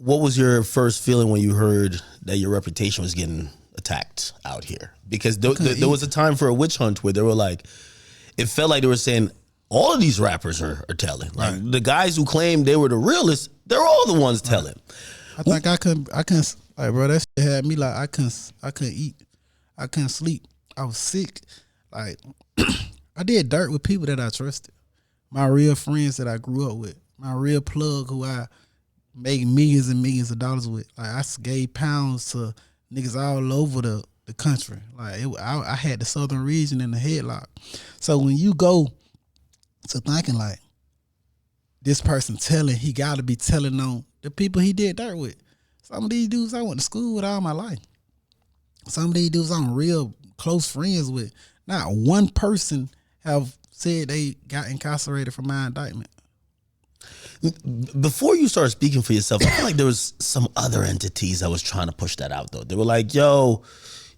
what was your first feeling when you heard that your reputation was getting attacked out here? Because there was a time for a witch hunt where they were like, it felt like they were saying all of these rappers are telling. Like the guys who claimed they were the realists, they're all the ones telling. I think I couldn't, like, bro, that shit had me like, I couldn't eat. I couldn't sleep. I was sick. Like, I did dirt with people that I trusted. My real friends that I grew up with. My real plug who I made millions and millions of dollars with. Like, I gave pounds to niggas all over the country. Like, I had the southern region in the headlock. So when you go to thinking like, this person telling, he got to be telling on the people he did dirt with. Some of these dudes I went to school with all my life. Some of these dudes I'm real close friends with. Not one person have said they got incarcerated for my indictment. Before you started speaking for yourself, I feel like there was some other entities that was trying to push that out though. They were like, yo,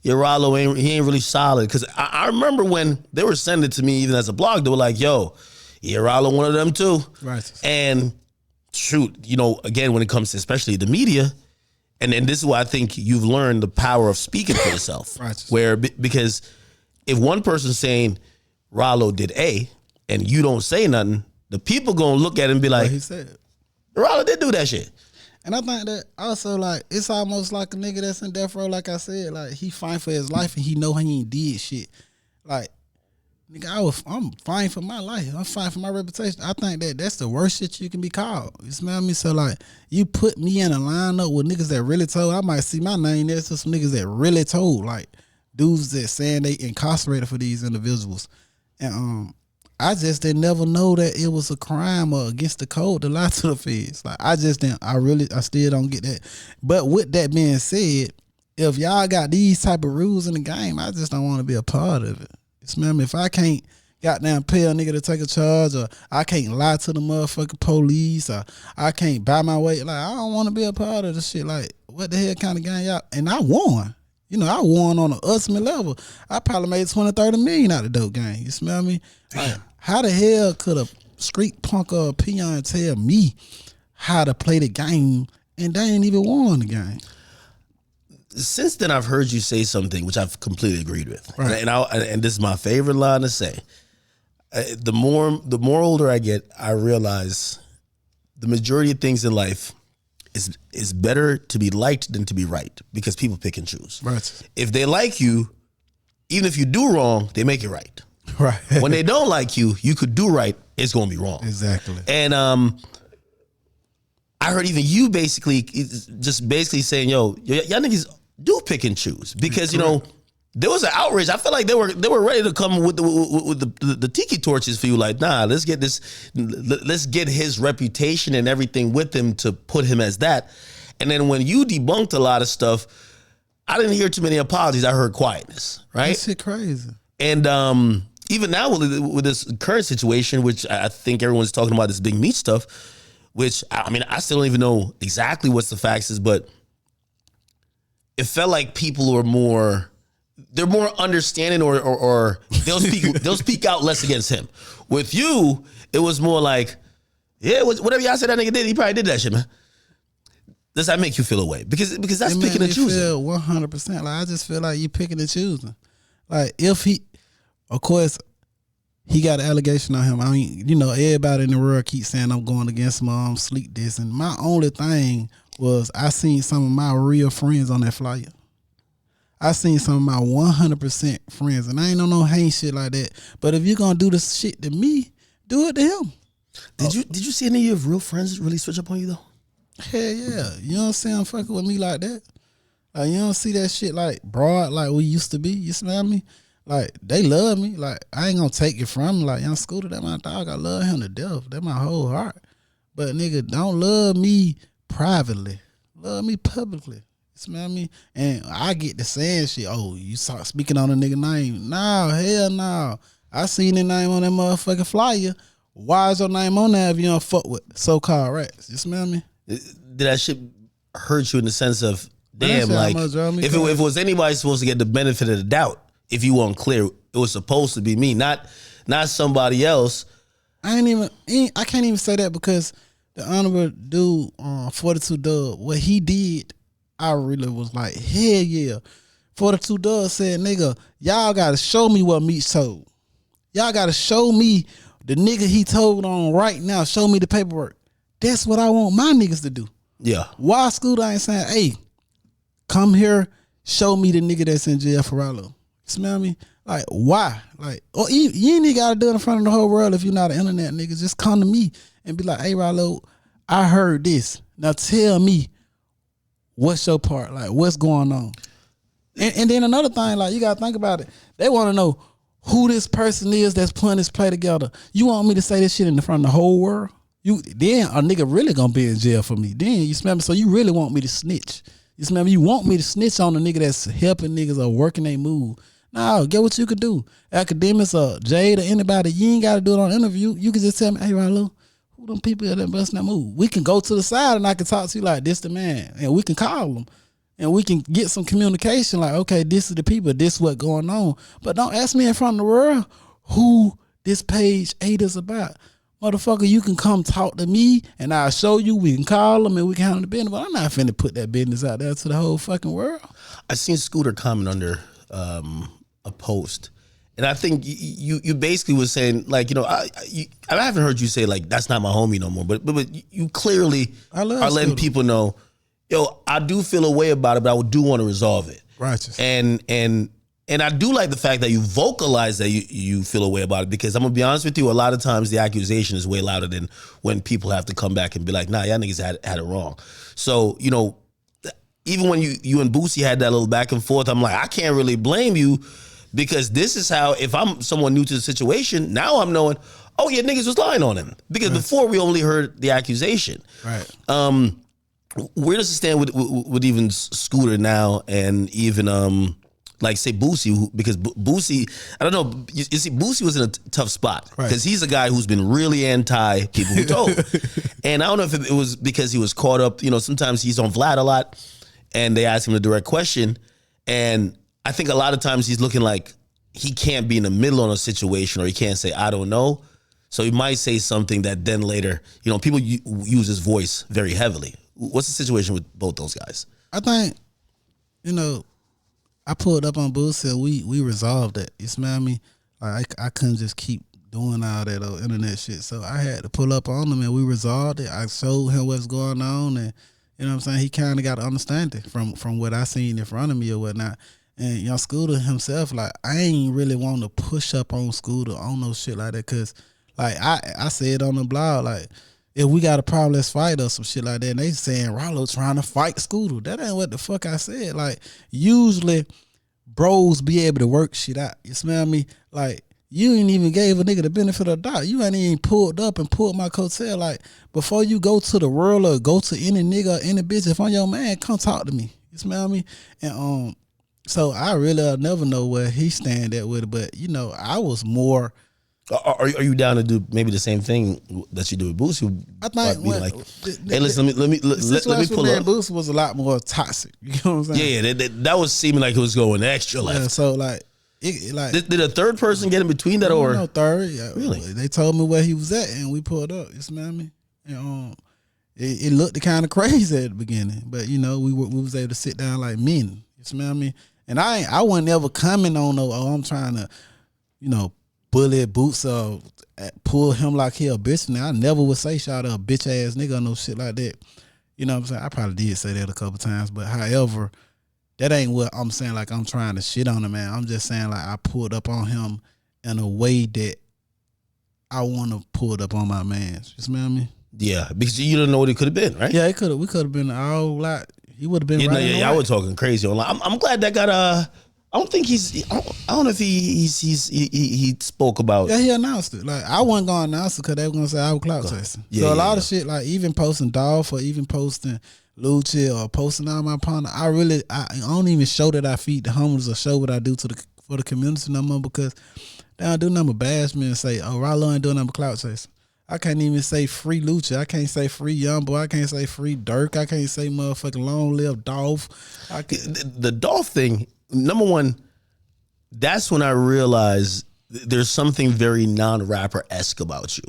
your Ralo he ain't really solid. Cause I remember when they were sending it to me even as a blog, they were like, yo, your Ralo one of them too. Right. And shoot, you know, again, when it comes to especially the media, and this is why I think you've learned the power of speaking for yourself. Right. Because if one person's saying Ralo did A and you don't say nothing, the people gonna look at it and be like, what he said. Ralo did do that shit. And I think that also, like, it's almost like a nigga that's in death row, like I said, like, he fighting for his life and he know he ain't did shit. Like, nigga, I'm fighting for my life. I'm fighting for my reputation. I think that's the worst shit you can be called. You smell me? So, like, you put me in a lineup with niggas that really told, I might see my name there to some niggas that really told, like, dudes that saying they incarcerated for these individuals. And I just didn't never know that it was a crime or against the code to lie to the feds. Like, I just didn't, I still don't get that. But with that being said, if y'all got these type of rules in the game, I just don't want to be a part of it. You smell me? If I can't goddamn pay a nigga to take a charge, or I can't lie to the motherfucking police, or I can't buy my way, like, I don't want to be a part of this shit. Like, what the hell kind of game y'all? And I won. You know, I won on an ultimate level. I probably made 20, 30 million out of the dope game. You smell me? Like, how the hell could a street punk or a peon tell me how to play the game and they ain't even won the game? Since then, I've heard you say something which I've completely agreed with, right. and this is my favorite line to say. The more older I get, I realize the majority of things in life is better to be liked than to be right, because people pick and choose. Right. If they like you, even if you do wrong, they make it right. Right. When they don't like you, you could do right, it's gonna be wrong. Exactly. And I heard even you basically saying, yo, y'all niggas do pick and choose, because you know there was an outrage. I felt like they were ready to come with the tiki torches for you. Like, nah, let's get his reputation and everything with him to put him as that. And then when you debunked a lot of stuff, I didn't hear too many apologies. I heard quietness. Right? That shit crazy. And even now with this current situation, which I think everyone's talking about, this big meat stuff, which I mean, I still don't even know exactly what's the facts is, but it felt like people are more understanding, or they'll speak out less against him. With you, it was more like, yeah, whatever y'all said that nigga did, he probably did that shit, man. Does that make you feel away? Because that's picking and choosing. 100%. Like, I just feel like you picking and choosing. Like, if he, of course, he got an allegation on him. I mean, you know, everybody in the world keeps saying I'm going against him, I'm sleep this. And my only thing was I seen some of my real friends on that flyer. I seen some of my 100% friends, and I ain't no hate shit like that. But if you're gonna do this shit to me, do it to him. Did you see any of your real friends really switch up on you though? Hell yeah. You don't see them fucking with me like that. Like, you don't see that shit like broad like we used to be. You smell me? Like, they love me. Like, I ain't gonna take it from them. Like, young Scooter, that my dog. I love him to death. That my whole heart. But nigga, don't love me privately. Love me publicly. You smell me? And I get to saying shit. Oh, you start speaking on a nigga name. No, hell no. I seen the name on that motherfucking flyer. Why is your name on there if you don't fuck with so-called rats? You smell me? Did that shit hurt you in the sense of, damn, like, if it was anybody supposed to get the benefit of the doubt, if you weren't clear, it was supposed to be me, not somebody else. I can't even say that, because the honorable dude, 42 Dub, what he did, I really was like, hell yeah. 42 Dub said, nigga, y'all gotta show me what Meech told. Y'all gotta show me the nigga he told on right now. Show me the paperwork. That's what I want my niggas to do. Yeah. Why Scooter ain't saying, hey, come here, show me the nigga that's in jail for Ralo. You smell me? Like, why? Like, or you ain't even gotta do it in front of the whole world if you're not an internet nigga. Just come to me and be like, hey, Ralo, I heard this. Now tell me what's your part? Like, what's going on? And then another thing, like, you gotta think about it. They wanna know who this person is that's putting this play together. You want me to say this shit in front of the whole world? Then a nigga really gonna be in jail for me. Then, you smell me? So you really want me to snitch. You smell me? You want me to snitch on the nigga that's helping niggas or working they move. No, get what you could do. Academics or Jade or anybody, you ain't gotta do it on an interview. You can just tell me, hey, Ralo, who them people that busting that move? We can go to the side and I can talk to you like this the man. And we can call them. And we can get some communication like, okay, this is the people, this is what's going on. But don't ask me in front of the world who this page 8 is about. Motherfucker, you can come talk to me and I'll show you. We can call them and we can handle the business. But I'm not finna put that business out there to the whole fucking world. I seen Scooter comment under a post. And I think you basically was saying, like, you know, I haven't heard you say, like, that's not my homie no more. But you clearly are letting people know, yo, I do feel a way about it, but I do want to resolve it. Righteous. And I do like the fact that you vocalize that you feel a way about it, because I'm going to be honest with you, a lot of times the accusation is way louder than when people have to come back and be like, nah, y'all niggas had it wrong. So, you know, even when you and Boosie had that little back and forth, I'm like, I can't really blame you, because this is how, if I'm someone new to the situation, now I'm knowing, oh yeah, niggas was lying on him. Because before we only heard the accusation. Right. Where does it stand with even Scooter now, and even like say Boosie, because Boosie, I don't know, you see, Boosie was in a tough spot because he's a guy who's been really anti people who told. And I don't know if it was because he was caught up, you know, sometimes he's on Vlad a lot and they ask him a direct question, and I think a lot of times he's looking like he can't be in the middle on a situation, or he can't say, I don't know. So he might say something that then later, you know, people use his voice very heavily. What's the situation with both those guys? I think, you know, I pulled up on Boosie and we resolved that. You smell me? Like, I couldn't just keep doing all that internet shit. So I had to pull up on him and we resolved it. I showed him what's going on, and you know what I'm saying? He kind of got to understand it from what I seen in front of me or whatnot. And young Scooter himself, like, I ain't really want to push up on Scooter on no shit like that, because like I said on the blog, like, if we got a problem, let's fight or some shit like that. And they saying Ralo trying to fight Scooter. That ain't what the fuck I said. Like, usually bros be able to work shit out. You smell me? Like, you ain't even gave a nigga the benefit of the doubt. You ain't even pulled up and pulled my coattail. Like, before you go to the world or go to any nigga or any bitch, if I'm your man, come talk to me. You smell me? And so I really never know where he stand at with it. But, you know, I was more... Are you down to do maybe the same thing that you do with Boosie? I think like, hey, listen, let me pull up. Boosie was a lot more toxic. You know what I'm saying? Yeah, that was seeming like it was going extra left. Yeah, so like, did a third person get in between that, or no third? Yeah, really? They told me where he was at, and we pulled up. You smell me? And it looked kind of crazy at the beginning, but you know we was able to sit down like men. You smell me? And I wasn't ever coming on no. Oh, I'm trying to, you know, bully Boots or pull him like he a bitch. Now I never would say shout out a bitch ass nigga or no shit like that. You know what I'm saying? I probably did say that a couple times, but however, that ain't what I'm saying. Like, I'm trying to shit on him, man. I'm just saying, like, I pulled up on him in a way that I want to pull it up on my man. You smell me? Yeah, because you don't know what it could have been, right? Yeah, we could have been all like, he would have been right. Yeah, y'all were talking crazy online. I'm glad that got I don't think I don't know if he spoke about. Yeah, he announced it. Like, I wasn't gonna announce it because they were gonna say I was clout chasing. So a lot of shit, like even posting Dolph or even posting Lucci or posting out my partner, I don't even show that I feed the homeless or show what I do for the community no more, because they don't do nothing but bash me and say, oh, Ralo ain't doing nothing but clout chasing. I can't even say free Lucci. I can't say free Young Boy. I can't say free Dirk. I can't say motherfucking long live Dolph. The Dolph thing, number one, that's when I realized there's something very non-rapper-esque about you.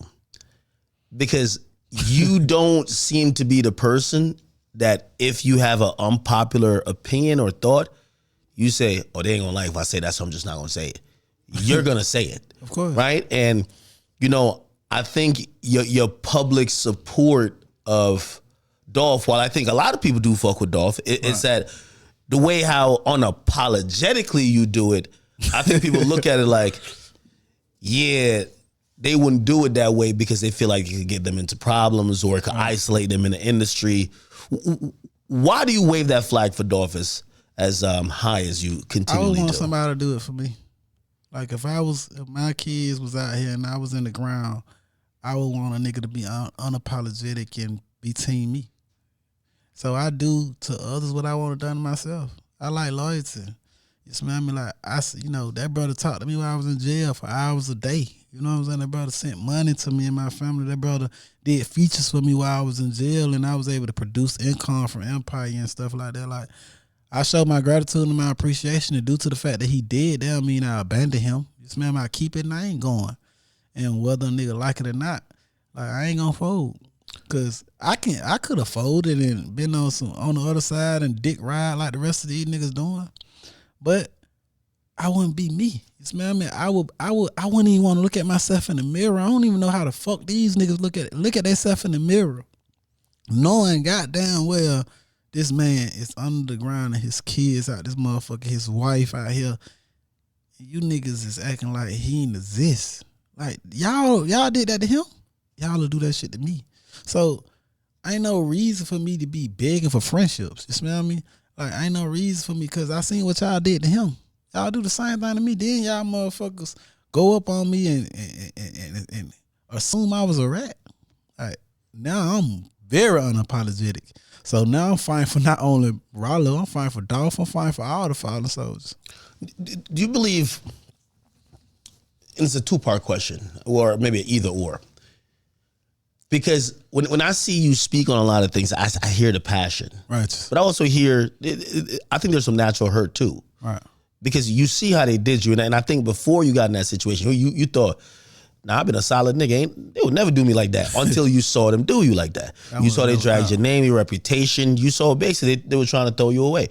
Because you don't seem to be the person that if you have an unpopular opinion or thought, you say, oh, they ain't gonna like if I say that, so I'm just not gonna say it. You're gonna say it. Of course. Right? And, you know, I think your public support of Dolph, while I think a lot of people do fuck with Dolph, it's that the way how unapologetically you do it, I think people look at it like, yeah, they wouldn't do it that way because they feel like it could get them into problems or it could isolate them in the industry. Why do you wave that flag for Dolph as high as you continually do? I would want somebody to do it for me. Like if my kids was out here and I was in the ground, I would want a nigga to be unapologetic and be team me. So I do to others what I want to done to myself. I like loyalty. You smell me? Like that brother talked to me while I was in jail for hours a day. You know what I'm saying? That brother sent money to me and my family. That brother did features for me while I was in jail, and I was able to produce income from Empire and stuff like that. Like, I show my gratitude and my appreciation, and due to the fact that he did, that don't mean I abandon him. You smell me? I keep it and I ain't going. And whether a nigga like it or not, like I ain't gonna fold. Cause I could have folded and been on the other side and dick ride like the rest of these niggas doing. But I wouldn't be me. You smell me? I wouldn't even want to look at myself in the mirror. I don't even know how the fuck these niggas look at themselves in the mirror. Knowing goddamn well this man is under the ground and his kids out this motherfucker, his wife out here. You niggas is acting like he ain't exist. Like y'all did that to him. Y'all will do that shit to me. So ain't no reason for me to be begging for friendships. You smell me? Like ain't no reason for me because I seen what y'all did to him. Y'all do the same thing to me. Then y'all motherfuckers go up on me and assume I was a rat. Like now I'm very unapologetic. So now I'm fighting for not only Ralo, I'm fighting for Dolph, I'm fighting for all the fallen soldiers. Do you believe, and it's a two-part question, or maybe an either or, because when I see you speak on a lot of things, I hear the passion. Right. But I also hear, I think there's some natural hurt too. Right. Because you see how they did you. And I think before you got in that situation, you thought, nah, I've been a solid nigga. They would never do me like that until you saw them do you like that. You saw they dragged your name, your reputation. You saw basically they were trying to throw you away.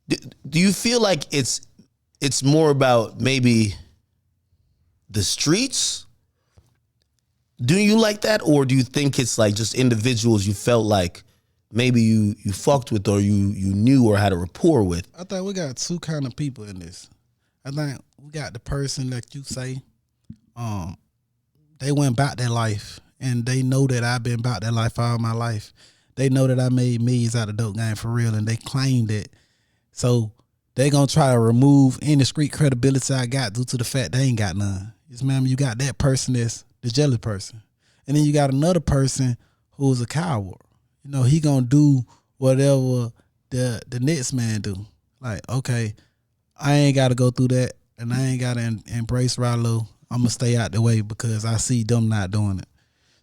Do you feel like it's more about maybe the streets? Do you like that? Or do you think it's like just individuals you felt like maybe you fucked with or you knew or had a rapport with? I think we got two kind of people in this. I think we got the person that you say, they went about their life and they know that I've been about their life all my life. They know that I made millions out of dope game for real and they claimed it. So they gonna try to remove any street credibility I got due to the fact they ain't got none. You got that person that's the jealous person. And then you got another person who's a coward. You know, he gonna do whatever the next man do. Like, okay, I ain't gotta go through that and I ain't gotta embrace Ralo. I'm gonna stay out the way because I see them not doing it.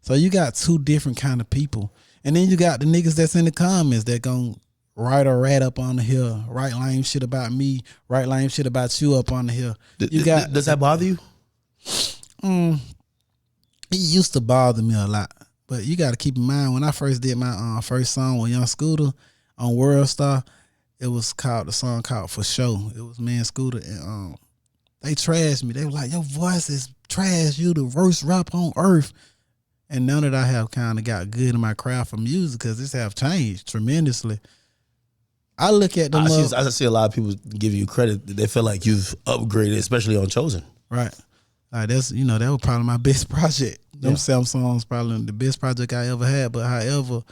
So you got two different kind of people. And then you got the niggas that's in the comments that gonna write a rat up on the hill, write lame shit about me, write lame shit about you up on the hill. Does that bother you? It used to bother me a lot. But you got to keep in mind, when I first did my first song with Young Scooter on World Star, the song called For Show. It was me and Scooter, and they trashed me. They were like, your voice is trash. You the worst rapper on earth. And now that I have kind of got good in my craft for music, because this have changed tremendously, I look at them. I see a lot of people give you credit. They feel like you've upgraded, especially on Chosen. Right. Like that was probably my best project. Them 7 songs probably the best project I ever had. But however,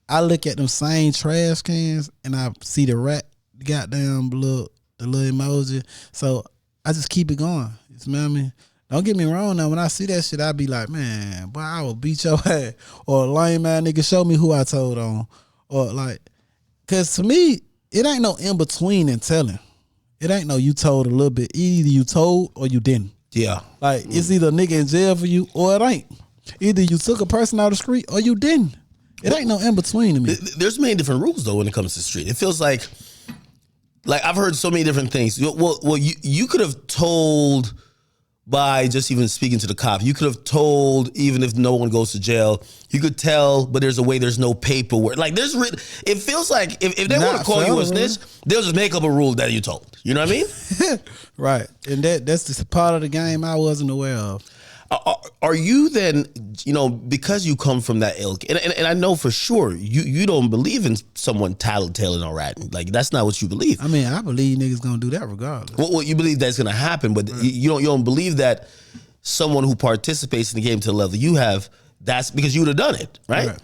I look at them same trash cans and I see the rat, the goddamn the little emoji. So I just keep it going. You smell me? Don't get me wrong now. When I see that shit, I be like, man, boy, I will beat your ass. Or lame man nigga, show me who I told on. Or like, cause to me, it ain't no in between in telling. It ain't no you told a little bit. Either you told or you didn't. Yeah. Like, it's either a nigga in jail for you or it ain't. Either you took a person out the street or you didn't. It ain't no in between to me. There's many different rules though when it comes to the street. It feels like I've heard so many different things. Well, you could have told by just even speaking to the cop. You could have told, even if no one goes to jail, you could tell, but there's a way there's no paperwork. Like it feels like if they want to call you a snitch, they'll just make up a rule that you told. You know what I mean? Right. And that's the part of the game I wasn't aware of. Are you then, because you come from that ilk, and I know for sure you don't believe in someone tattletaling or ratting. Like, that's not what you believe. I mean, I believe niggas gonna do that regardless. Well, you believe that's gonna happen, but right. you don't believe that someone who participates in the game to the level you have, that's because you would have done it, right?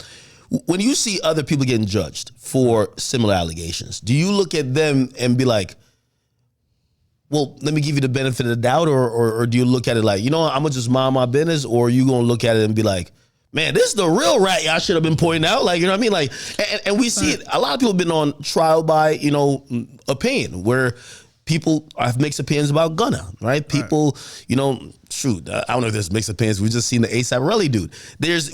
When you see other people getting judged for similar allegations, do you look at them and be like, well, let me give you the benefit of the doubt, or do you look at it like, I'm gonna just mind my business, or you gonna look at it and be like, man, this is the real rat y'all should have been pointing out, like, you know what I mean? Like, and we see it. A lot of people have been on trial by, opinion, where people have mixed opinions about Gunna, right? People, shoot, I don't know if there's mixed opinions. We just seen the A$AP Rocky dude.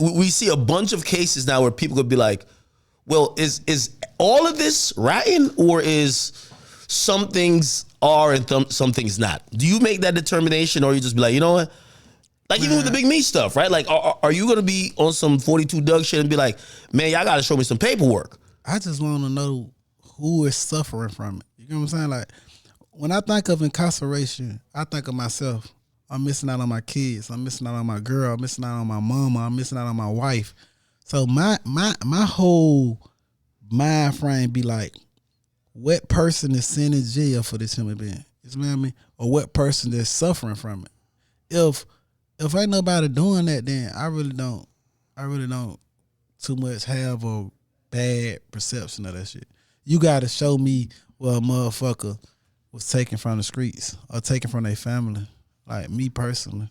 We see a bunch of cases now where people could be like, well, is all of this ratting, or is some things are and some things not? Do you make that determination, or you just be like, you know what? Like, even with the Big Meat stuff, right? Like, are you going to be on some 42 Doug shit and be like, man, y'all got to show me some paperwork? I just want to know who is suffering from it. You know what I'm saying? Like, when I think of incarceration, I think of myself. I'm missing out on my kids. I'm missing out on my girl. I'm missing out on my mama. I'm missing out on my wife. So my whole mind frame be like, what person is sent in jail for this human being? You know what I mean? Or what person is suffering from it? If ain't nobody doing that, then I really don't too much have a bad perception of that shit. You gotta show me where a motherfucker was taken from the streets or taken from their family. Like, me personally.